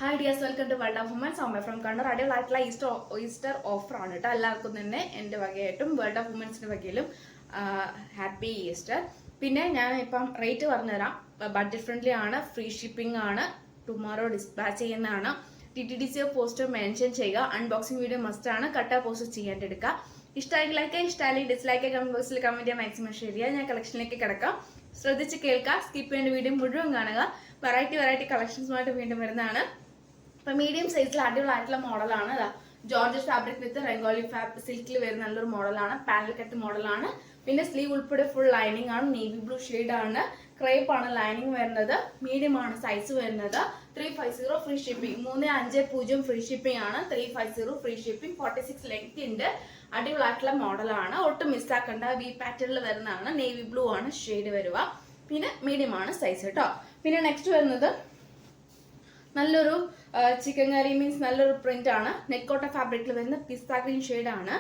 Hi dears, welcome to world of womens. Soumya from Kannur. അടിപൊളിയായിട്ടുള്ള Easter ഓഫറാണ് കേട്ടോ. എല്ലാവർക്കും തന്നെ എൻ്റെ വകയായിട്ടും വേൾഡ് ഓഫ് വുമൻസിൻ്റെ വകയിലും ഹാപ്പി ഈസ്റ്റർ. പിന്നെ ഞാൻ ഇപ്പം റേറ്റ് പറഞ്ഞുതരാം. ബഡ്ജറ്റ് ഫ്രണ്ട്ലി ആണ്, ഫ്രീ ഷിപ്പിംഗ് ആണ്, ടുമോറോ ഡിസ്പാച്ച് ചെയ്യുന്നതാണ്. TTDC പോസ്റ്റർ മെൻഷൻ ചെയ്യുക. അൺബോക്സിംഗ് വീഡിയോ മസ്റ്റ് ആണ്. കട്ട പോസ്റ്റ് ചെയ്യാണ്ടെടുക്കുക. ഇഷ്ടമായി ലൈക്ക്, ഇഷ്ടമായി ഡിസ്ലൈക്ക്, കമന്റ് ബോക്സിൽ കമന്റ് ചെയ്യാൻ മാക്സിമം ഷെയർ ചെയ്യുക. ഞാൻ കളക്ഷനിലേക്ക് കിടക്കാം. ശ്രദ്ധിച്ച് കേൾക്കുക, സ്കിപ്പ് ചെയ്യേണ്ട വീഡിയോ മുഴുവൻ കാണുക. വെറൈറ്റി കളക്ഷൻസുമായിട്ട് വീണ്ടും വരുന്നതാണ്. ഇപ്പം മീഡിയം സൈസിൽ അടിപൊളിയായിട്ടുള്ള മോഡലാണ്. ജോർജറ്റ് ഫാബ്രിക് വിത്ത് റംഗോലി സിൽക്കിൽ വരുന്ന നല്ലൊരു മോഡലാണ്. പാനൽ കട്ട് മോഡലാണ്. പിന്നെ സ്ലീവ് ഉൾപ്പെടെ ഫുൾ ലൈനിങ് ആണ്. നേവി ബ്ലൂ ഷെയ്ഡ് ആണ്. ക്രേപ്പ് ആണ് ലൈനിങ് വരുന്നത്. മീഡിയം ആണ് സൈസ് വരുന്നത്. 350 ഫ്രീ ഷിപ്പിംഗ്. 3550 ഫ്രീ ഷിപ്പിംഗ് ആണ്. 350 ഫ്രീ ഷിപ്പിംഗ്. 46 ലെങ്ത് ഉണ്ട്. അടിപൊളിയായിട്ടുള്ള മോഡലാണ്. ഒട്ടും മിസ്സാക്കണ്ട. വി പാറ്റേണിൽ വരുന്നതാണ്. നേവി ബ്ലൂ ആണ് ഷെയ്ഡ് വരിക. പിന്നെ മീഡിയം ആണ് സൈസ് കേട്ടോ. പിന്നെ നെക്സ്റ്റ് വരുന്നത് നല്ലൊരു ചിക്കൻ കറി മീൻസ് നല്ലൊരു പ്രിന്റ് ആണ്. നെക്കോട്ട ഫാബ്രിക്കിൽ വരുന്ന പിസ്ത ഗ്രീൻ ഷെയ്ഡ് ആണ്.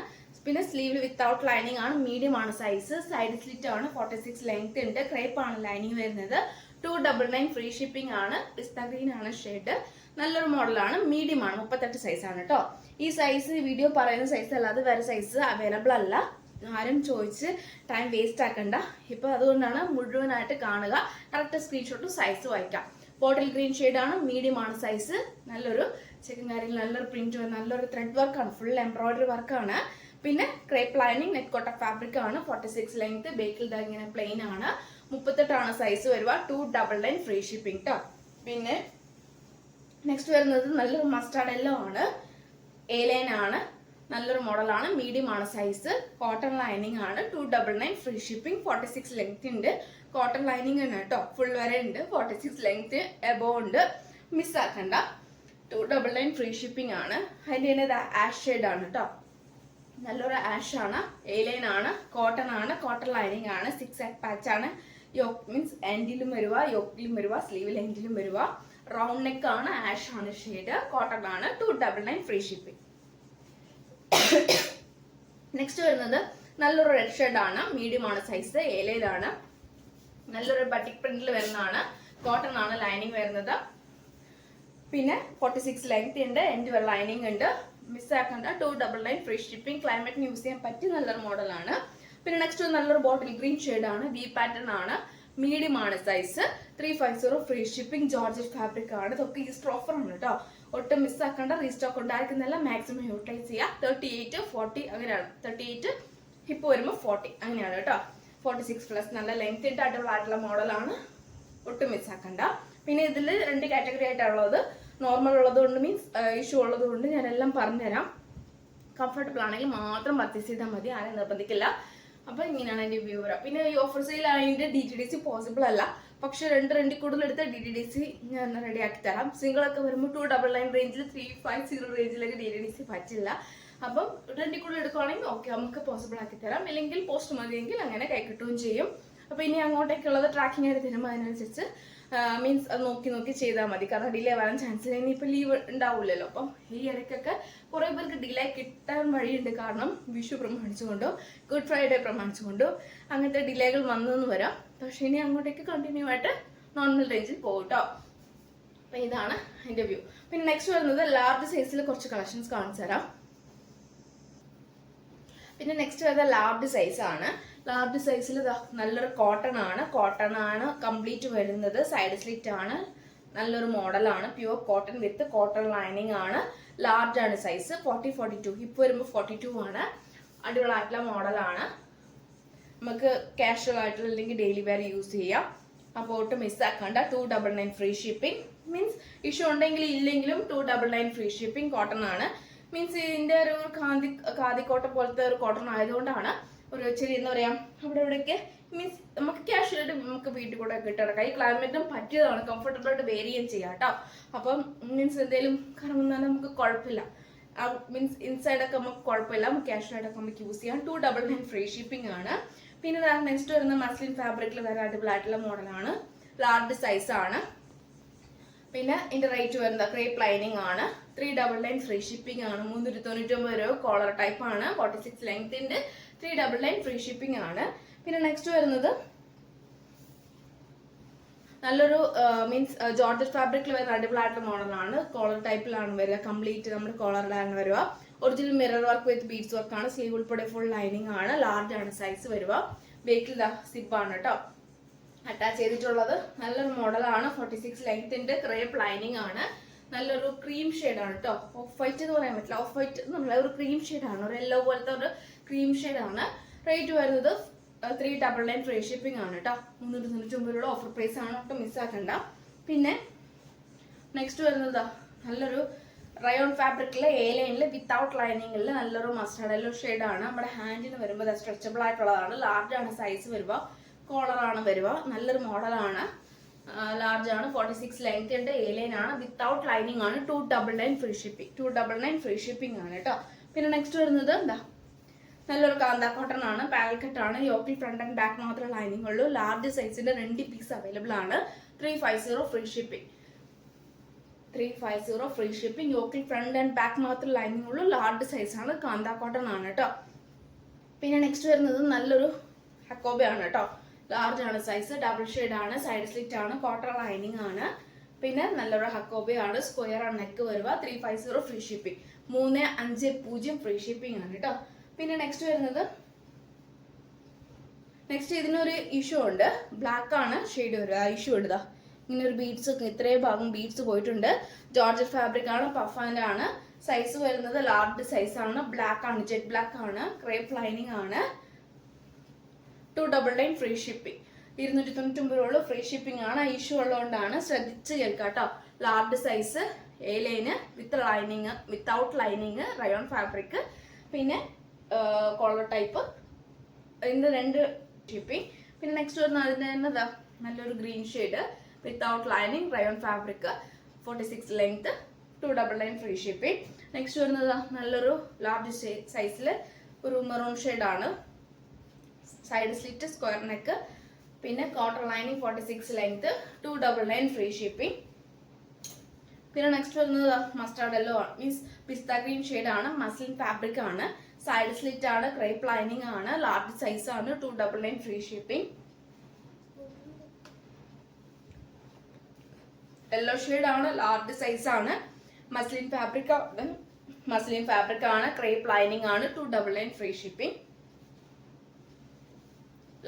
പിന്നെ സ്ലീവിൽ വിത്തൗട്ട് ലൈനിങ് ആണ്. മീഡിയം ആണ് സൈസ്. സൈഡ് സ്ലിറ്റ് ആണ്. 46 ലെങ്ത് ഉണ്ട്. ക്രേപ്പ് ആണ് ലൈനിങ് വരുന്നത്. 299 ഫ്രീ ഷിപ്പിംഗ് ആണ്. പിസ്ത ഗ്രീൻ ആണ് ഷെയ്ഡ്. നല്ലൊരു മോഡലാണ്. മീഡിയം ആണ്. 38 സൈസ് ആണ് കേട്ടോ. ഈ സൈസ് വീഡിയോ പറയുന്ന സൈസ് അല്ലാതെ വേറെ സൈസ് അവൈലബിൾ അല്ല. ആരും ചോദിച്ച് ടൈം വേസ്റ്റ് ആക്കണ്ട. ഇപ്പൊ അതുകൊണ്ടാണ് മുഴുവനായിട്ട് കാണുക. കറക്റ്റ് സ്ക്രീൻഷോട്ടും സൈസ് വായിക്കാം. ബോട്ടിൽ ഗ്രീൻ ഷെയ്ഡാണ്. മീഡിയം ആണ് സൈസ്. നല്ലൊരു ചിക്കൻ കറിയിൽ നല്ലൊരു പ്രിന്റ്, നല്ലൊരു ത്രെഡ് വർക്കാണ്. ഫുൾ എംബ്രോയിഡറി വർക്കാണ്. പിന്നെ ക്രേപ്പ് ലൈനിങ് നെറ്റ് ഫാബ്രിക് ആണ്. 46 ലെങ്ത്. ബേക്കിൽ ഇങ്ങനെ പ്ലെയിൻ ആണ്. 38 ആണ് സൈസ് വരിക. 299 ഫ്രീ ഷിപ്പിംഗ് ട്ടോ. പിന്നെ നെക്സ്റ്റ് വരുന്നത് നല്ലൊരു മസ്റ്റാർഡ് യെല്ലോ ആണ്. എ ലൈൻ ആണ്. നല്ലൊരു മോഡലാണ്. മീഡിയം ആണ് സൈസ്. കോട്ടൺ ലൈനിങ് ആണ്. 299 ഫ്രീ ഷിപ്പിംഗ്. 46 ലെങ്ത് ഉണ്ട്. കോട്ടൺ ലൈനിങ് ആണ് കേട്ടോ. ഫുൾ വരെ ഉണ്ട്. 46 ലെങ്ത് എബോ ഉണ്ട്. മിസ്സാക്കണ്ട. 299 ഫ്രീ ഷിപ്പിംഗ് ആണ്. അതിൻ്റെ തന്നെ ആഷ് ഷെയ്ഡ് ആണ് കേട്ടോ. നല്ലൊരു ആഷ് ആണ്. എ ലൈൻ ആണ്. കോട്ടൺ ആണ്. കോട്ടൺ ലൈനിങ് ആണ്. 6 പാച്ച് ആണ്. യോക്ക് മീൻസ് എൻഡിലും വരുക, യോക്കിലും വരുക, സ്ലീവിൽ എൻഡിലും വരുക. റൗണ്ട് നെക്ക് ആണ്. ആഷ് ആണ് ഷെയ്ഡ്. കോട്ടൺ ആണ്. 299 ഫ്രീ ഷിപ്പിംഗ്. നെക്സ്റ്റ് വരുന്നത് നല്ലൊരു റെഡ് ഷെയ്ഡ് ആണ്. മീഡിയം ആണ് സൈസ്. എ ലൈനാണ്. നല്ലൊരു ബട്ടിക് പ്രിന്റിൽ വരുന്നതാണ്. കോട്ടൺ ആണ് ലൈനിങ് വരുന്നത്. പിന്നെ 46 ലെങ്ത് ഉണ്ട്. എൻഡ് വരെ ലൈനിങ് ഉണ്ട്. മിസ്സാക്കണ്ട. 299 ഫ്രീ ഷിപ്പിംഗ്. ക്ലൈമറ്റിന് യൂസ് ചെയ്യാൻ പറ്റിയ നല്ലൊരു മോഡലാണ്. പിന്നെ നെക്സ്റ്റ് നല്ലൊരു ബോട്ടിൽ ഗ്രീൻ ഷെയ്ഡ് ആണ്. വി പാറ്റേൺ ആണ്. മീഡിയം ആണ് size. 350 free shipping. Georgette fabric ആണ്. ഇതൊക്കെ ഈസ്റ്റർ ഓഫർ ആണ് കേട്ടോ. ഒട്ടും മിസ്സാക്കണ്ട. റീസ്റ്റോക്ക് ഉണ്ടായിരിക്കുന്നില്ല. മാക്സിമം യൂട്ടിലൈസ് ചെയ്യുക. 38, 40 അങ്ങനെയാണ്. 38 ഹിപ്പ് വരുമ്പോൾ 40 അങ്ങനെയാണ് കേട്ടോ. 46 പ്ലസ് നല്ല ലെങ്ത് ഇട്ട് അടിപൊളിയായിട്ടുള്ള മോഡലാണ്. ഒട്ടും മിസ്സാക്കണ്ട. പിന്നെ ഇതിൽ 2 കാറ്റഗറി ആയിട്ടുള്ളത്. നോർമൽ ഉള്ളതുകൊണ്ട് മീൻസ് ഇഷ്യൂ ഉള്ളതുകൊണ്ട് ഞാനെല്ലാം പറഞ്ഞുതരാം. കംഫർട്ടബിൾ ആണെങ്കിൽ മാത്രം പർച്ചേസ് ചെയ്താൽ മതി. ആരെയും നിർബന്ധിക്കില്ല. അപ്പൊ ഇങ്ങനെയാണ് എൻ്റെ വ്യൂ വരാം. പിന്നെ ഈ ഓഫർ സെയിൽ ആയതിന്റെ DTDC പോസിബിൾ അല്ല. പക്ഷെ രണ്ടിൽ കൂടുതൽ എടുത്ത DTDC ഞാൻ റെഡിയാക്കി തരാം. സിംഗിൾ ഒക്കെ വരുമ്പോൾ 299 റേഞ്ചിൽ 350 റേഞ്ചിലേക്ക് DTDC പറ്റില്ല. അപ്പം 2 കൂടുതൽ എടുക്കുകയാണെങ്കിൽ ഓക്കെ, നമുക്ക് പോസിബിൾ ആക്കി തരാം. ഇല്ലെങ്കിൽ പോസ്റ്റ് മതിയെങ്കിൽ അങ്ങനെ കൈ കിട്ടുകയും ചെയ്യും. അപ്പൊ ഇനി അങ്ങോട്ടേക്കുള്ളത് ട്രാക്കിംഗ് ആയിട്ട് തരുമ്പോൾ അതിനനുസരിച്ച് മീൻസ് അത് നോക്കി ചെയ്താൽ മതി. കാരണം ഡിലേ വരാൻ ചാൻസ് ഇല്ല. ഇനിയിപ്പോൾ ലീവ് ഉണ്ടാവില്ലല്ലോ. അപ്പം ഈ ഇടയ്ക്കൊക്കെ കുറെ പേർക്ക് ഡിലേ കിട്ടാൻ വഴിയുണ്ട്. കാരണം വിഷു പ്രമാണിച്ചുകൊണ്ടോ ഗുഡ് ഫ്രൈഡേ പ്രമാണിച്ചുകൊണ്ടോ അങ്ങനത്തെ ഡിലേകൾ വന്നെന്ന് വരാം. പക്ഷെ ഇനി അങ്ങോട്ടേക്ക് കണ്ടിന്യൂ ആയിട്ട് നോർമൽ റേഞ്ചിൽ പോകും കേട്ടോ. അപ്പൊ ഇതാണ് എൻ്റെ വ്യൂ. പിന്നെ നെക്സ്റ്റ് വരുന്നത് ലാർജ് സൈസിൽ കുറച്ച് കളക്ഷൻസ് കാണിച്ചു തരാം. പിന്നെ നെക്സ്റ്റ് വരുന്നത് ലാർജ് സൈസ് ആണ്. ലാർജ് സൈസിൽ നല്ലൊരു കോട്ടൺ ആണ് കംപ്ലീറ്റ് വരുന്നത്. സൈഡ് സ്ലിറ്റ് ആണ്. നല്ലൊരു മോഡലാണ്. പ്യുവർ കോട്ടൺ വിത്ത് കോട്ടൺ ലൈനിങ് ആണ്. ലാർജ് ആണ് സൈസ്. 40-42 ഹിപ്പ് വരുമ്പോൾ 42 ആണ്. അടിപൊളിയായിട്ടുള്ള മോഡലാണ്. നമുക്ക് കാഷ്വൽ ആയിട്ടുള്ള അല്ലെങ്കിൽ ഡെയിലി വെയർ യൂസ് ചെയ്യാം. അപ്പോൾ ഒട്ടും മിസ്സാക്കണ്ട. 299 ഫ്രീ ഷിപ്പിംഗ്. മീൻസ് ഇഷ്യൂ ഉണ്ടെങ്കിൽ ഇല്ലെങ്കിലും 299 ഫ്രീ ഷിപ്പിംഗ്. കോട്ടൺ ആണ്. മീൻസ് ഇതിന്റെ ഒരു കാതിക്കോട്ട പോലത്തെ ഒരു കോട്ടൺ ആയതുകൊണ്ടാണ് ഒരു ഇച്ചിരി എന്താ പറയാ അവിടെ ഇവിടെയൊക്കെ മീൻസ് നമുക്ക് കാഷ്വലായിട്ട് നമുക്ക് വീട്ടിൽ കൂടെ കിട്ടണം. ഈ ക്ലൈമറ്റും പറ്റിയതാണ്. കംഫർട്ടബിൾ ആയിട്ട് വേരിയും ചെയ്യാം കേട്ടോ. അപ്പം മീൻസ് എന്തെങ്കിലും കറങ്ങുന്നാൽ നമുക്ക് കുഴപ്പമില്ല. മീൻസ് ഇൻസൈഡ് ഒക്കെ നമുക്ക് കുഴപ്പമില്ല. നമുക്ക് കാഷ്വലായിട്ടൊക്കെ നമുക്ക് യൂസ് ചെയ്യാം. 299 ഫ്രീ ഷിപ്പിംഗ് ആണ്. പിന്നെ നെക്സ്റ്റ് വരുന്ന മസ്ലിൻ ഫാബ്രിക്കിൽ വരെ അടിപൊളിയായിട്ടുള്ള മോഡലാണ്. ലാർജ് സൈസ് ആണ്. പിന്നെ ഇതിന്റെ റേറ്റ് വരുന്നത് ക്രേപ്പ് ലൈനിങ് ആണ്. 399 ഫ്രീ ഷിപ്പിംഗ് ആണ്. 399 രൂപ. കോളർ ടൈപ്പ് ആണ്. 46 ലെങ്ത്തിന്റെ 399 ഫ്രീ ഷിപ്പിംഗ് ആണ്. പിന്നെ നെക്സ്റ്റ് വരുന്നത് നല്ലൊരു മീൻസ് ജോർജറ്റ് ഫാബ്രിക്കിൽ വരുന്ന അടിപൊളിയായിട്ടുള്ള മോഡലാണ്. കോളർ ടൈപ്പിലാണ് വരിക, കംപ്ലീറ്റ് നമ്മുടെ കോളറിലാണ് വരിക. Original mirror work with beads work ആണ്. സ്ലീവ് ഉൾപ്പെടെ ഫുൾ ലൈനിങ് ആണ്. ലാർജ് ആണ് സൈസ് വരിക. ബേക്കിൽ സിബ് ആണ് കേട്ടോ അറ്റാച്ച് ചെയ്തിട്ടുള്ളത്. നല്ലൊരു മോഡലാണ്. 46 ലെങ്ത്തിന്റെ ക്രേപ്പ് ലൈനിങ് ആണ്. നല്ലൊരു ക്രീം ഷെയ്ഡ് ആണ് കേട്ടോ. ഓഫ് വൈറ്റ് എന്ന് പറയാൻ പറ്റില്ല, ഓഫ് വൈറ്റ് എന്നുള്ള ഒരു ക്രീം ഷെയ്ഡ് ആണ്, ഒരു യെല്ലോ പോലത്തെ ഒരു ക്രീം ഷെയ്ഡ് ആണ്. റേറ്റ് വരുന്നത് 399 ഫ്രീ ഷിപ്പിംഗ് ആണ് കേട്ടോ. 399 രൂപയുടെ ഓഫർ പ്രൈസ് ആണ്, ഒട്ടും മിസ്സാക്കണ്ട. പിന്നെ നെക്സ്റ്റ് വരുന്നത് നല്ലൊരു റയോൺ ഫാബ്രിക്കിലെ എ ലൈനിൽ വിത്തൗട്ട് ലൈനിങ്ങിൽ നല്ലൊരു മസ്റ്റാർഡ് യെല്ലോ ഷെയ്ഡ് ആണ്. നമ്മുടെ ഹാൻഡിന് വരുമ്പോൾ സ്ട്രെച്ചബിൾ ആയിട്ടുള്ളതാണ്. ലാർജ് ആണ് സൈസ് വരിക. കോളറാണ് വരിക. നല്ലൊരു മോഡലാണ്. ലാർജ് ആണ്. 46 ലെങ്ത് ഉണ്ട്. എ ലൈൻ ആണ്. വിത്തൗട്ട് ലൈനിങ് ആണ്. 299 ഫ്രീ ഷിപ്പിംഗ്. 299 ഫ്രീ ഷിപ്പിംഗ് ആണ് കേട്ടോ. പിന്നെ നെക്സ്റ്റ് വരുന്നത് എന്താ നല്ലൊരു കാന്ത കോട്ടൺ ആണ്. പാൽക്കട്ട് ആണ്. യോക്കിൽ ഫ്രണ്ട് ആൻഡ് ബാക്ക് മാത്രമേ ലൈനിങ് ഉള്ളൂ. ലാർജ് സൈസിന്റെ 2 പീസ് അവൈലബിൾ ആണ്. 350 ഫ്രീ ഷിപ്പിംഗ്. 350 free shipping. യോക്കിൽ ഫ്രണ്ട് ആൻഡ് ബാക്ക് മാത്രമേ ലൈനിങ് ഉള്ളൂ. ലാർജ് സൈസ് ആണ്. കാന്ത കോട്ടൺ ആണ് കേട്ടോ. പിന്നെ നെക്സ്റ്റ് വരുന്നത് നല്ലൊരു ഹക്കോബ ആണ് കേട്ടോ. ലാർജ് ആണ് സൈസ്. ഡബിൾ ഷെയ്ഡ് ആണ്. സൈഡ് സ്ലിറ്റ് ആണ്. കോട്ടൺ ലൈനിങ് ആണ്. പിന്നെ നല്ലൊരു ഹക്കോബയാണ്. സ്ക്വയർ ആണ് നെക്ക് വരിക. 350 ഫ്രീ ഷിപ്പിംഗ്. 350 ഫ്രീ ഷിപ്പിംഗ് ആണ് കേട്ടോ. പിന്നെ നെക്സ്റ്റ് വരുന്നത് ഇതിനൊരു ഇഷ്യൂ ഉണ്ട്. ബ്ലാക്ക് ആണ് ഷെയ്ഡ് വരിക. ഇഷ്യൂ ഇടുക ഇങ്ങനെ ഒരു ബീഡ്സ് ഒക്കെ ഇത്രയും ഭാഗം ബീഡ്സ് പോയിട്ടുണ്ട്. ജോർജറ്റ് ഫാബ്രിക് ആണ്. പഫാൻഡ് ആണ്. സൈസ് വരുന്നത് ലാർജ് സൈസ് ആണ്. ബ്ലാക്ക് ആണ്. ജെറ്റ് ബ്ലാക്ക് ആണ്. ക്രേപ്പ് ലൈനിങ് ആണ്. 299 ഫ്രീ ഷിപ്പിംഗ്. 299 രൂപ ഫ്രീ ഷിപ്പിംഗ് ആണ്. ഇഷ്യൂ ഉള്ളതുകൊണ്ടാണ്, ശ്രദ്ധിച്ച് കേൾക്കാം കേട്ടോ. Large size, A line with lining, without lining, rayon fabric, പിന്നെ കോളർ ടൈപ്പ്, ഇതിന്റെ 2 ഷിപ്പിംഗ്. പിന്നെ നെക്സ്റ്റ് വരുന്ന അതിന്റെ തന്നെ നല്ലൊരു green shade without lining, rayon fabric, 46 length, 299 free shipping. Next വരുന്നത് നല്ലൊരു ലാർജ് സൈസിൽ ഒരു മെറൂൺ ഷെയ്ഡ് ആണ്. സൈഡ് സ്ലിറ്റ്, സ്ക്വയർ നെക്ക്, പിന്നെ cotton lining, 46 length, 299 free shipping. പിന്നെ നെക്സ്റ്റ് വരുന്നത് മസ്റ്റാർഡ് യെല്ലോ ആണ്. മീൻസ് പിസ്ത ഗ്രീൻ ഷെയ്ഡ് ആണ്. മസ്ലിൻ ഫാബ്രിക് ആണ്. സൈഡ് സ്ലിറ്റ് ആണ്. ക്രേപ്പ് ലൈനിങ് ആണ്. ലാർജ് സൈസ് ആണ്. 299 ഫ്രീ ഷിപ്പിംഗ്. യെല്ലോ ഷെയ്ഡ് ആണ്. ലാർജ് സൈസ് ആണ്. മസ്ലിൻ ഫാബ്രിക് ആണ്. ക്രേപ്പ് ലൈനിങ് ആണ്. 299 ഫ്രീ ഷിപ്പിംഗ്.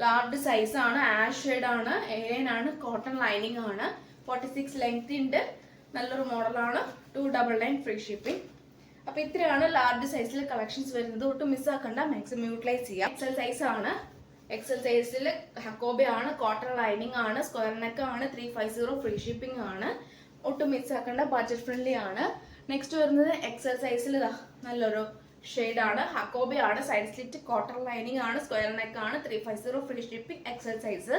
ലാർജ് സൈസ് ആണ്. ആഷ് ഷെയ്ഡ് ആണ്. ഏലൈൻ ആണ്. കോട്ടൺ ലൈനിങ് ആണ്. 46 ലെങ്ത് ഉണ്ട്. നല്ലൊരു മോഡലാണ്. 299 ഫ്രീ ഷിപ്പിംഗ്. അപ്പൊ ഇത്രയാണ് ലാർജ് സൈസിൽ കളക്ഷൻസ് വരുന്നത്. ഒട്ടും മിസ്സാക്കണ്ട, മാക്സിമം യൂട്ടിലൈസ് ചെയ്യാം. എക്സൽ സൈസ് ആണ്. എക്സൽ സൈസിൽ ഹക്കോബ ആണ്. കോട്ടൺ ലൈനിങ് ആണ്. സ്ക്വയർ നെക്ക് ആണ്. 350 ഫ്രീ ഷിപ്പിംഗ് ആണ്. ഒട്ടും മിസ്സാക്കണ്ട, ബഡ്ജറ്റ് ഫ്രണ്ട്ലി ആണ്. നെക്സ്റ്റ് വരുന്നത് എക്സൽ സൈസിൽ നല്ലൊരു ഷെയ്ഡ് ആണ്. ഹക്കോബ ആണ്. സൈഡ് സ്ലിറ്റ്, കോട്ടൺ ലൈനിങ് ആണ്. സ്ക്വയർ നെക്ക് ആണ്. 350 ഫ്രീ ഷിപ്പിംഗ്. XL size.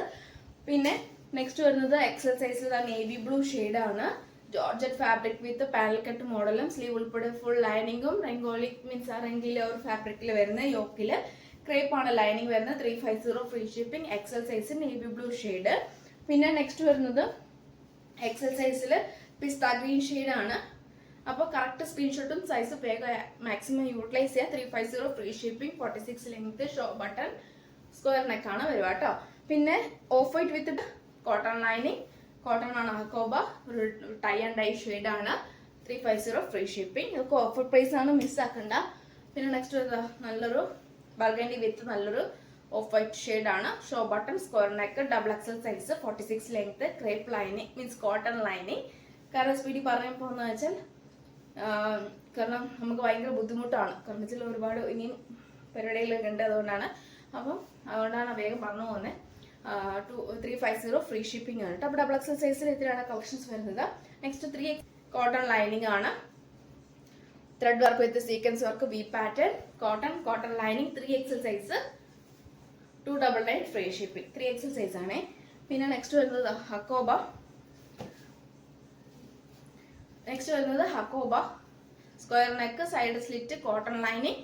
പിന്നെ നെക്സ്റ്റ് വരുന്നത് എക്സൽ സൈസിൽ നേവി ബ്ലൂ ഷെയ്ഡ് ആണ്. ജോർജറ്റ് ഫാബ്രിക് വിത്ത് പാനൽ കട്ട് മോഡലും, സ്ലീവ് ഉൾപ്പെടെ ഫുൾ ലൈനിങ്ങും, റെങ്കോളി മീൻസ് റെങ്കിലെ ഒരു ഫാബ്രിക്കിൽ വരുന്ന യോക്കില് ക്രേപ്പ് ആണ് ലൈനിങ് വരുന്നത്. 350 free shipping. XL size navy blue shade. പിന്നെ നെക്സ്റ്റ് വരുന്നത് എക്സൽ സൈസിൽ പിസ്ത ഗ്രീൻ ഷെയ്ഡ് ആണ്. അപ്പോൾ കറക്റ്റ് സ്ക്രീൻഷോട്ടും സൈസ് വേഗം മാക്സിമം യൂട്ടിലൈസ് ചെയ്യുക. 350 free shipping. 46 length, show button, square neck ആണ് വരിക കേട്ടോ. പിന്നെ of white with cotton lining, cotton ആണ് ഹക്കോബ, ഒരു ടൈ ആൻഡ് ഡൈ ഷെയ്ഡ് ആണ്. 350 ഫ്രീ ഷിപ്പിംഗ്. ഇതൊക്കെ ഓഫർ പ്രൈസ് ആണ്, മിസ്സാക്കണ്ട. പിന്നെ നെക്സ്റ്റ് നല്ലൊരു ബർഗൻഡി വിത്ത് നല്ലൊരു ഓഫ് വൈറ്റ് ഷെയ്ഡ് ആണ്. Show button, square neck, double XL size, 46 length, crepe lining means cotton lining. കാരണം സ്പീഡി പറയാൻ പോകുന്നത് വെച്ചാൽ കാരണം നമുക്ക് ഭയങ്കര ബുദ്ധിമുട്ടാണ്. കാരണം വെച്ചാൽ ഒരുപാട് ഇനിയും പരിപാടികളൊക്കെ ഉണ്ട്. അതുകൊണ്ടാണ് വേഗം പറഞ്ഞു പോകുന്നത്. 350 ഫ്രീ ഷിപ്പിംഗ് ആണ്. അപ്പോൾ ഡബിൾ എക്സൽ സൈസിൽ ഇത്രയാണ് കളക്ഷൻസ് വരുന്നത്. നെക്സ്റ്റ് 3 കോട്ടൺ ലൈനിങ് ആണ്. Thread work with sequence work, V pattern, cotton lining, 3XL size, 299 free shipping. 3XL size ആണേ. പിന്നെ നെക്സ്റ്റ് വരുന്നത് Hakoba, square neck, side slit, cotton lining,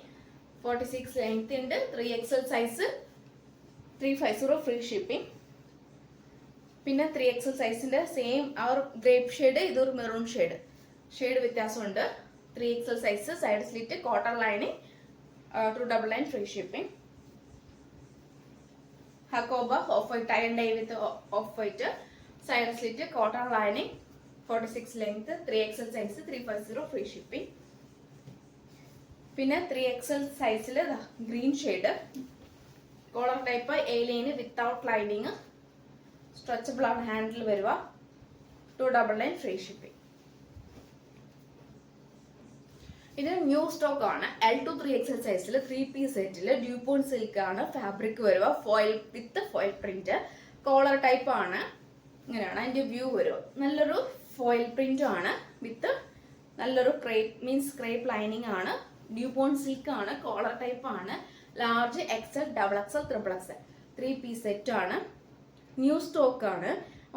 46 length ഉണ്ട്. 3XL size, 350 free shipping. പിന്നെ 3XL സൈസിന്റെ same ആ ഒരു grape shade, ഇതൊരു maroon shade വ്യത്യാസമുണ്ട്. 3XL size, side slit, cotton lining, 299 free shipping. Hakoba off white, tie and dye with off white, side slit, cotton lining, 46 length, 3XL size, 350 free shipping. പിന്നെ 3XL സൈസിൽ green shade, collar type, A line without lining, stretchable ആണ് handle വരിക, 299 free shipping. ഇത് new stock ആണ്. L to 3XL സൈസിൽ 3 piece സെറ്റിൽ dupion silk ആണ് fabric വരിക, ഫോയിൽ വിത്ത് ഫോയിൽ പ്രിന്റ്, കോളർ ടൈപ്പ് ആണ്. ഇങ്ങനെയാണ് അതിന്റെ വ്യൂ വരിക. നല്ലൊരു ഫോയിൽ പ്രിന്റ് ആണ് വിത്ത് നല്ലൊരു ക്രേപ്പ് മീൻസ് ക്രേപ്പ് ലൈനിങ് ആണ്. ഡ്യൂപോൺ സിൽക്ക് ആണ്, കോളർ ടൈപ്പ് ആണ്. Large XL, XXL, XXL 3 piece set ആണ്. ന്യൂ സ്റ്റോക്ക് ആണ്.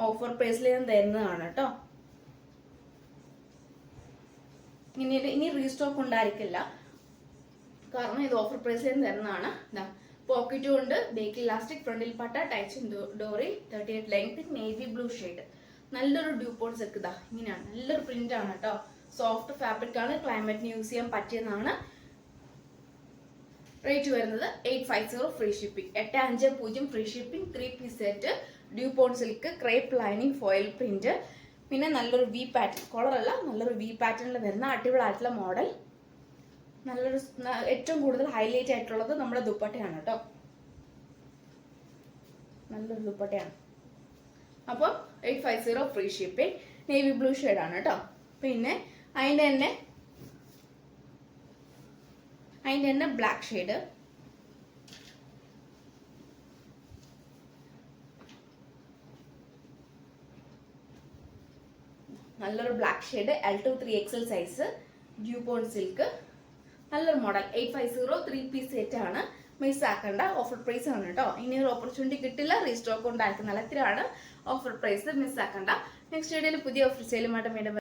ഓഫർ പ്രൈസിൽ ഞാൻ തരുന്നതാണ് കേട്ടോ. ഇനി റീസ്റ്റോക്ക് ഉണ്ടായിരിക്കില്ല, കാരണം ഇത് ഓഫർ പ്രൈസിൽ തരുന്നതാണ്. പോക്കറ്റ് കൊണ്ട് ബേക്ക് ഇലാസ്റ്റിക്, ഫ്രണ്ടിൽ പട്ട, ടൈച്ച് ഡോറി, 38 ലെങ്ത്, നേവി ബ്ലൂ ഷെയ്ഡ്. നല്ലൊരു ഡ്യൂപോൺ സിൽക്ക് ഇതാ ഇങ്ങനെയാണ്. നല്ലൊരു പ്രിന്റ് ആണ് കേട്ടോ. സോഫ്റ്റ് ഫാബ്രിക് ആണ്, ക്ലൈമറ്റിന് യൂസ് ചെയ്യാൻ പറ്റിയതാണ്. റേറ്റ് വരുന്നത് 850 free shipping. 850 free shipping. 3 piece set, dupion silk, crepe lining, foil print. പിന്നെ നല്ലൊരു വി പാറ്റേൺ, കോളർ അല്ല, നല്ലൊരു വി പാറ്റേണിൽ വരുന്ന അടിപൊളിയായിട്ടുള്ള മോഡൽ. നല്ലൊരു ഏറ്റവും കൂടുതൽ ഹൈലൈറ്റ് ആയിട്ടുള്ളത് നമ്മുടെ ദുപ്പട്ടയാണ് കേട്ടോ. നല്ലൊരു ദുപ്പട്ടയാണ്. അപ്പം 850 ഫ്രീ ഷിപ്പിംഗ്. നേവി ബ്ലൂ ഷെയ്ഡാണ് കേട്ടോ. പിന്നെ അതിൻ്റെ തന്നെ ബ്ലാക്ക് ഷെയ്ഡ്, നല്ലൊരു black shade, L to 3XL size, dupion silk. നല്ലൊരു മോഡൽ. 850 3 പീസ് സെറ്റ് ആണ്. മിസ് ആക്കേണ്ട, ഓഫർ പ്രൈസ് ആണ് കേട്ടോ. ഇനി ഒരു ഓപ്പർച്യൂണിറ്റി കിട്ടില്ല, റീസ്റ്റോക്ക് ഉണ്ടായിരിക്കും. നല്ല ഓഫർ പ്രൈസ് മിസ് ആക്കണ്ട. നെക്സ്റ്റ് വീഡിയോയിൽ പുതിയ ഓഫർ സെയിലുമായിട്ട് വീണ്ടും